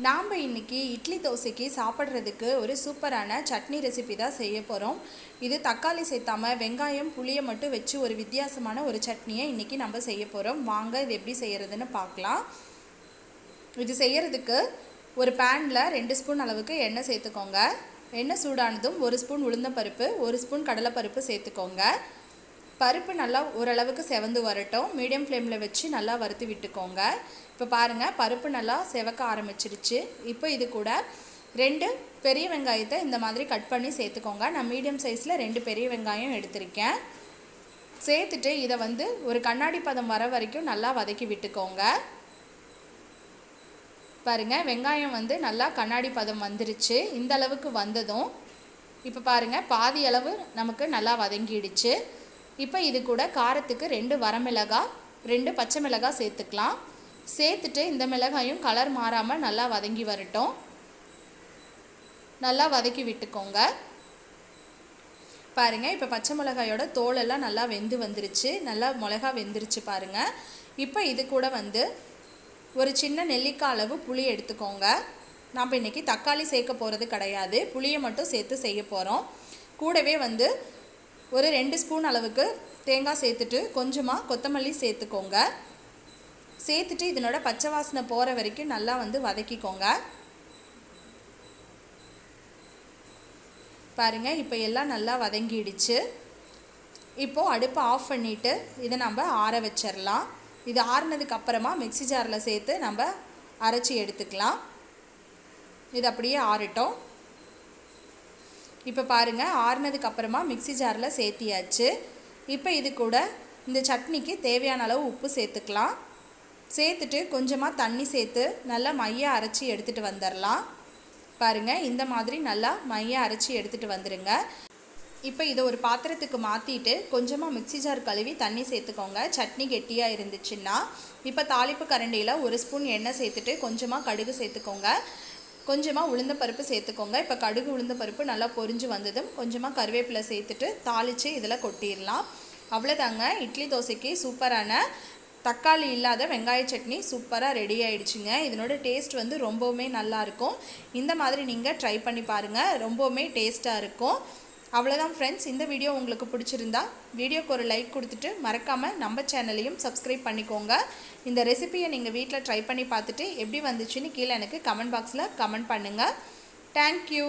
நாம் இன்றைக்கி இட்லி தோசைக்கு சாப்பிட்றதுக்கு ஒரு சூப்பரான சட்னி ரெசிபி தான் செய்ய போகிறோம். இது தக்காளி சேர்த்தாமல் வெங்காயம் புளியை மட்டும் வச்சு ஒரு வித்தியாசமான ஒரு சட்னியை இன்றைக்கி நம்ம செய்ய போகிறோம். வாங்க இது எப்படி செய்கிறதுன்னு பார்க்கலாம். இது செய்கிறதுக்கு ஒரு பேனில் 2 ஸ்பூன் அளவுக்கு எண்ணெய் சேர்த்துக்கோங்க. எண்ணெய் சூடானதும் 1 ஸ்பூன் உளுந்தம்பருப்பு 1 ஸ்பூன் கடலைப்பருப்பு சேர்த்துக்கோங்க. பருப்பு நல்லா ஓரளவுக்கு செவந்து வரட்டும். மீடியம் ஃப்ளேமில் வச்சு நல்லா வறுத்து விட்டுக்கோங்க. இப்போ பாருங்கள், பருப்பு நல்லா செவக்க ஆரம்பிச்சிருச்சு. இப்போ இது கூட 2 பெரிய வெங்காயத்தை இந்த மாதிரி கட் பண்ணி சேர்த்துக்கோங்க. நான் மீடியம் சைஸில் 2 பெரிய வெங்காயம் எடுத்திருக்கேன். சேர்த்துட்டு இதை ஒரு கண்ணாடி பதம் வர வரைக்கும் நல்லா வதக்கி விட்டுக்கோங்க. பாருங்கள், வெங்காயம் நல்லா கண்ணாடி பதம் வந்துருச்சு. இந்த அளவுக்கு வந்ததும் இப்போ பாருங்கள், பாதி அளவு நமக்கு நல்லா வதங்கிடுச்சு. இப்போ இது கூட காரத்துக்கு 2 வரமிளகாய் 2 பச்சை மிளகாய் சேர்த்துக்கலாம். சேர்த்துட்டு இந்த மிளகாயும் கலர் மாறாமல் நல்லா வதங்கி வரட்டும். நல்லா வதக்கி விட்டுக்கோங்க. பாருங்கள், இப்போ பச்சை மிளகாயோட தோலெல்லாம் நல்லா வெந்து வந்துருச்சு. நல்லா மிளகா வெந்துருச்சு பாருங்கள். இப்போ இது கூட ஒரு சின்ன நெல்லிக்காய் அளவு புளி எடுத்துக்கோங்க. நம்ம இன்றைக்கி தக்காளி சேர்க்க போகிறது கிடையாது, புளியை மட்டும் சேர்த்து செய்ய போகிறோம். கூடவே ஒரு 2 ஸ்பூன் அளவுக்கு தேங்காய் சேர்த்துட்டு கொஞ்சமாக கொத்தமல்லி சேர்த்துக்கோங்க. சேர்த்துட்டு இதனோட பச்சை வாசனை போகிற வரைக்கும் நல்லா வதக்கிக்கோங்க. பாருங்கள், இப்போ எல்லாம் நல்லா வதங்கிடுச்சு. இப்போது அடுப்பை ஆஃப் பண்ணிவிட்டு இதை நம்ம ஆற வச்சிடலாம். இது ஆறுனதுக்கு அப்புறமா மிக்ஸி ஜாரில் சேர்த்து நம்ம அரைச்சி எடுத்துக்கலாம். இது அப்படியே ஆறட்டும். இப்போ பாருங்கள், ஆறுனதுக்கு அப்புறமா மிக்ஸி ஜாரில் சேர்த்தியாச்சு. இப்போ இது கூட இந்த சட்னிக்கு தேவையான அளவு உப்பு சேர்த்துக்கலாம். சேர்த்துட்டு கொஞ்சமாக தண்ணி சேர்த்து நல்லா மைய அரைச்சி எடுத்துகிட்டு வந்துடலாம். பாருங்கள், இந்த மாதிரி நல்லா மைய அரைச்சி எடுத்துகிட்டு வந்துடுங்க. இப்போ இதை ஒரு பாத்திரத்துக்கு மாற்றிட்டு கொஞ்சமாக மிக்ஸி ஜார் கழுவி தண்ணி சேர்த்துக்கோங்க. சட்னி கெட்டியாக இருந்துச்சுன்னா இப்போ தாளிப்பு கரண்டியில் 1 ஸ்பூன் எண்ணெய் சேர்த்துட்டு கொஞ்சமாக கடுகு சேர்த்துக்கோங்க. கொஞ்சமாக உளுந்தம்பருப்பு சேர்த்துக்கோங்க. இப்போ கடுகு உளுந்தம்பருப்பு நல்லா பொரிஞ்சு வந்ததும் கொஞ்சமாக கருவேப்பிலை சேர்த்துட்டு தாளித்து இதில் கொட்டிடலாம். அவ்வளோதாங்க, இட்லி தோசைக்கு சூப்பரான தக்காளி இல்லாத வெங்காய சட்னி சூப்பராக ரெடி ஆகிடுச்சுங்க. இதனோட டேஸ்ட் ரொம்பவுமே நல்லாயிருக்கும். இந்த மாதிரி நீங்கள் ட்ரை பண்ணி பாருங்கள், ரொம்பவுமே டேஸ்ட்டாக இருக்கும். அவ்வளோதான் ஃப்ரெண்ட்ஸ், இந்த வீடியோ உங்களுக்கு பிடிச்சிருந்தா வீடியோக்கு ஒரு லைக் கொடுத்துட்டு மறக்காமல் நம்ம சேனலையும் சப்ஸ்கிரைப் பண்ணிக்கோங்க. இந்த ரெசிபியை நீங்கள் வீட்டில் ட்ரை பண்ணி பார்த்துட்டு எப்படி வந்துச்சுன்னு கீழே எனக்கு கமெண்ட் பாக்ஸில் கமெண்ட் பண்ணுங்கள். தேங்க்யூ.